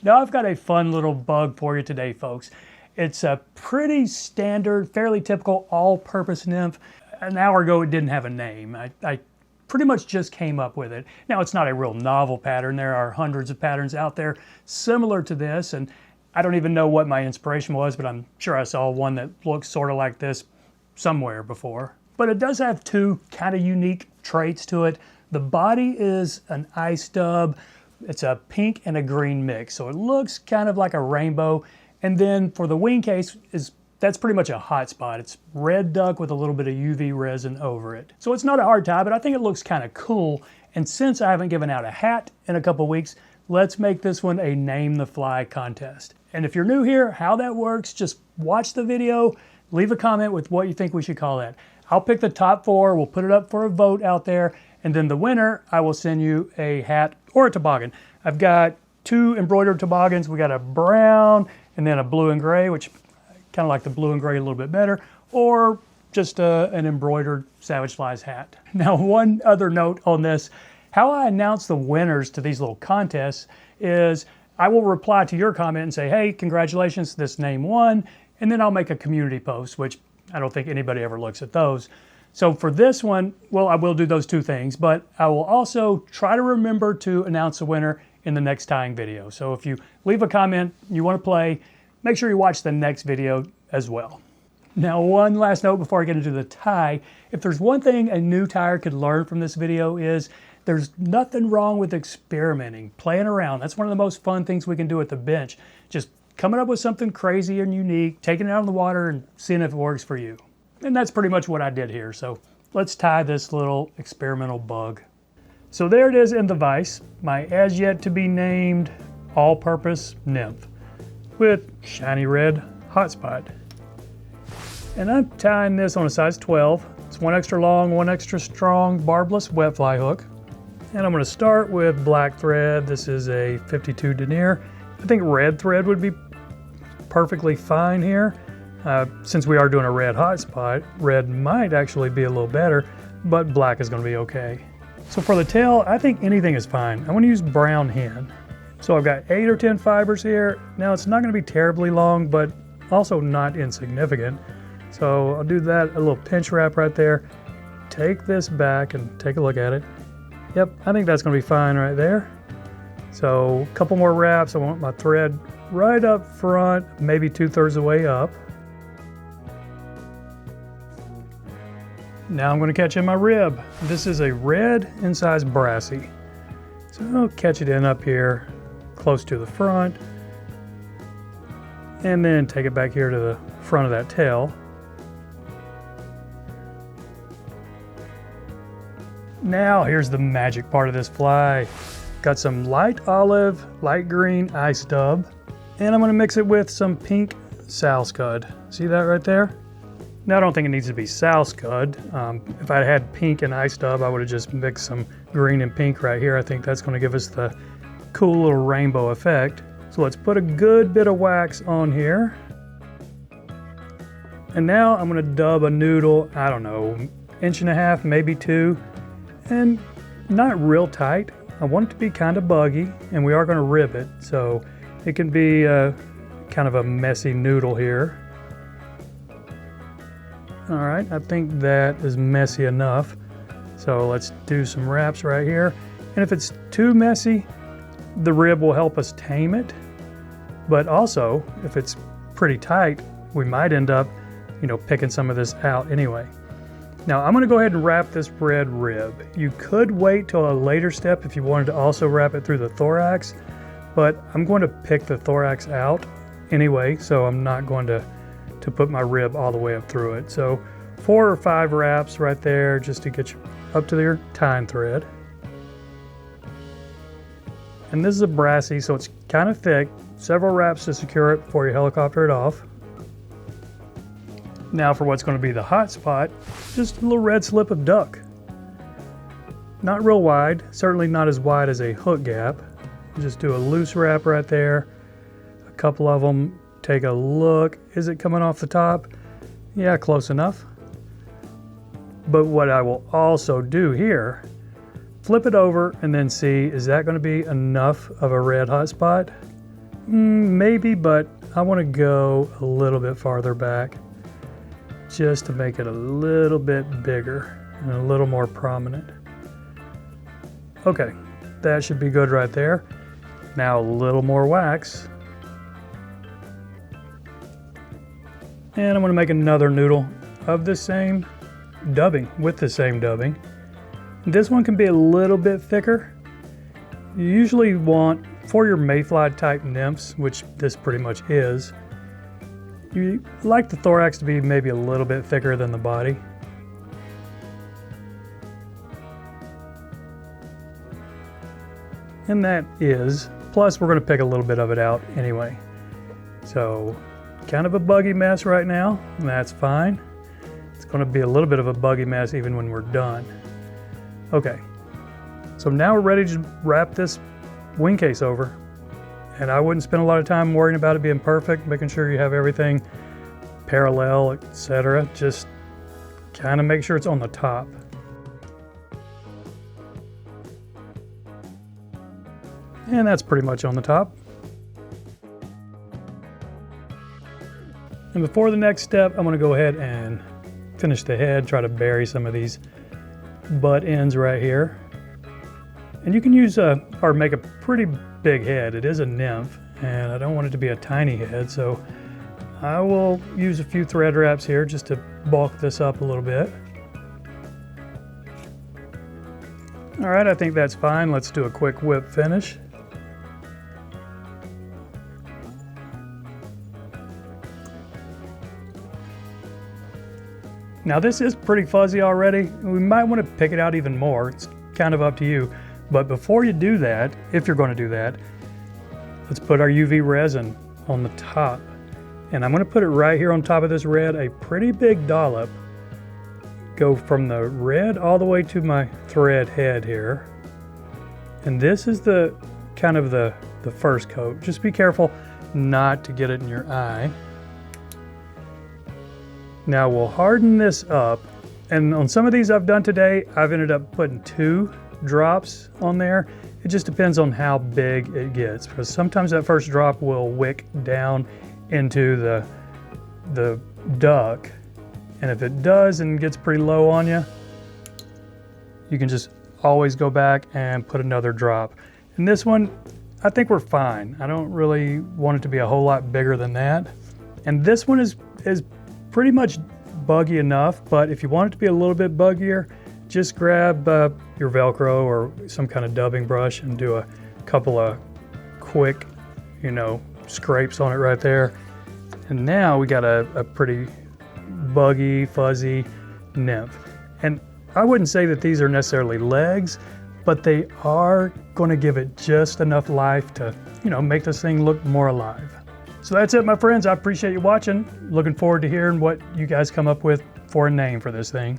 Now I've got a fun little bug for you today, folks. It's a pretty standard, fairly typical all-purpose nymph. An hour ago it didn't have a name. I pretty much just came up with it. Now it's not a real novel pattern. There are hundreds of patterns out there similar to this, and I don't even know what my inspiration was, but I'm sure I saw one that looks sort of like this somewhere before. But it does have two kind of unique traits to it. The body is an ice dub. It's a pink and a green mix, so it looks kind of like a rainbow. And then for the Wingcase, that's pretty much a hotspot. It's red duck with a little bit of UV resin over it. So it's not a hard tie, but I think it looks kind of cool. And since I haven't given out a hat in a couple weeks, let's make this one a Name the Fly contest. And if you're new here, how that works, just watch the video, leave a comment with what you think we should call that. I'll pick the top 4, we'll put it up for a vote out there, and then the winner, I will send you a hat or a toboggan. I've got 2 embroidered toboggans. We got a brown and then a blue and gray, which kind of like the blue and gray a little bit better, or just an embroidered Savage Flies hat. Now, one other note on this, how I announce the winners to these little contests is I will reply to your comment and say, hey, congratulations, this name won, and then I'll make a community post, which I don't think anybody ever looks at those. So for this one, well, I will do those 2 things, but I will also try to remember to announce the winner in the next tying video. So if you leave a comment, you want to play, make sure you watch the next video as well. Now, one last note before I get into the tie. If there's one thing a new tyer could learn from this video is there's nothing wrong with experimenting, playing around. That's one of the most fun things we can do at the bench. Just coming up with something crazy and unique, taking it out of the water and seeing if it works for you. And that's pretty much what I did here. So let's tie this little experimental bug. So there it is in the vise, my as yet to be named all-purpose nymph with shiny red hotspot. And I'm tying this on a size 12. It's 1 extra long, 1 extra strong barbless wet fly hook. And I'm going to start with black thread. This is a 52 denier. I think red thread would be perfectly fine here. Since we are doing a red hotspot, red might actually be a little better, but black is going to be okay. So for the tail, I think anything is fine. I'm going to use brown hen. So I've got 8 or 10 fibers here. Now it's not going to be terribly long, but also not insignificant. So I'll do that, a little pinch wrap right there. Take this back and take a look at it. Yep, I think that's going to be fine right there. So a couple more wraps. I want my thread right up front, maybe 2/3 of the way up. Now I'm going to catch in my rib. This is a red incised Brassie. So I'll catch it in up here, close to the front, and then take it back here to the front of that tail. Now here's the magic part of this fly. Got some light olive, light green ice dub, and I'm going to mix it with some pink sow scud. See that right there? Now I don't think it needs to be sow scud. If I had pink and ice dub, I would have just mixed some green and pink right here. I think that's going to give us the cool little rainbow effect. So let's put a good bit of wax on here. And now I'm going to dub a noodle, I don't know, 1.5 inches, maybe 2, and not real tight. I want it to be kind of buggy, and we are going to rib it, so it can be kind of a messy noodle here. All right, I think that is messy enough. So let's do some wraps right here. And if it's too messy, the rib will help us tame it. But also, if it's pretty tight, we might end up, picking some of this out anyway. Now I'm gonna go ahead and wrap this red rib. You could wait till a later step if you wanted to also wrap it through the thorax, but I'm going to pick the thorax out anyway, so I'm not going to put my rib all the way up through it. So 4 or 5 wraps right there just to get you up to your tying thread. And this is a Brassie, so it's kind of thick. Several wraps to secure it before you helicopter it off. Now for what's going to be the hot spot, just a little red slip of duck. Not real wide, certainly not as wide as a hook gap. Just do a loose wrap right there. A couple of them, take a look. Is it coming off the top? Yeah, close enough. But what I will also do here, flip it over and then see, is that going to be enough of a red hot spot? Maybe, but I want to go a little bit farther back just to make it a little bit bigger and a little more prominent. Okay, that should be good right there. Now a little more wax. And I'm going to make another noodle of the same dubbing, with the same dubbing. This one can be a little bit thicker. You usually want, for your mayfly type nymphs, which this pretty much is, you like the thorax to be maybe a little bit thicker than the body. And that is, plus we're going to pick a little bit of it out anyway. So kind of a buggy mess right now, and that's fine. It's going to be a little bit of a buggy mess even when we're done. Okay, so now we're ready to wrap this wing case over. And I wouldn't spend a lot of time worrying about it being perfect, making sure you have everything parallel, etc. Just kind of make sure it's on the top. And that's pretty much on the top. And before the next step, I'm going to go ahead and finish the head, try to bury some of these butt ends right here. And you can use or make a pretty big head. It is a nymph, and I don't want it to be a tiny head, so I will use a few thread wraps here just to bulk this up a little bit. All right, I think that's fine. Let's do a quick whip finish. Now this is pretty fuzzy already. We might want to pick it out even more. It's kind of up to you. But before you do that, if you're going to do that, let's put our UV resin on the top. And I'm going to put it right here on top of this red, a pretty big dollop. Go from the red all the way to my thread head here. And this is the kind of the first coat. Just be careful not to get it in your eye. Now we'll harden this up, and on some of these I've done today, I've ended up putting 2 drops on there. It just depends on how big it gets, because sometimes that first drop will wick down into the duck, and if it does and gets pretty low on you, you can just always go back and put another drop. And this one, I think we're fine. I don't really want it to be a whole lot bigger than that. And this one is pretty much buggy enough, but if you want it to be a little bit buggier, just grab your Velcro or some kind of dubbing brush and do a couple of quick, scrapes on it right there. And now we got a pretty buggy, fuzzy nymph. And I wouldn't say that these are necessarily legs, but they are going to give it just enough life to, make this thing look more alive. So that's it, my friends. I appreciate you watching. Looking forward to hearing what you guys come up with for a name for this thing.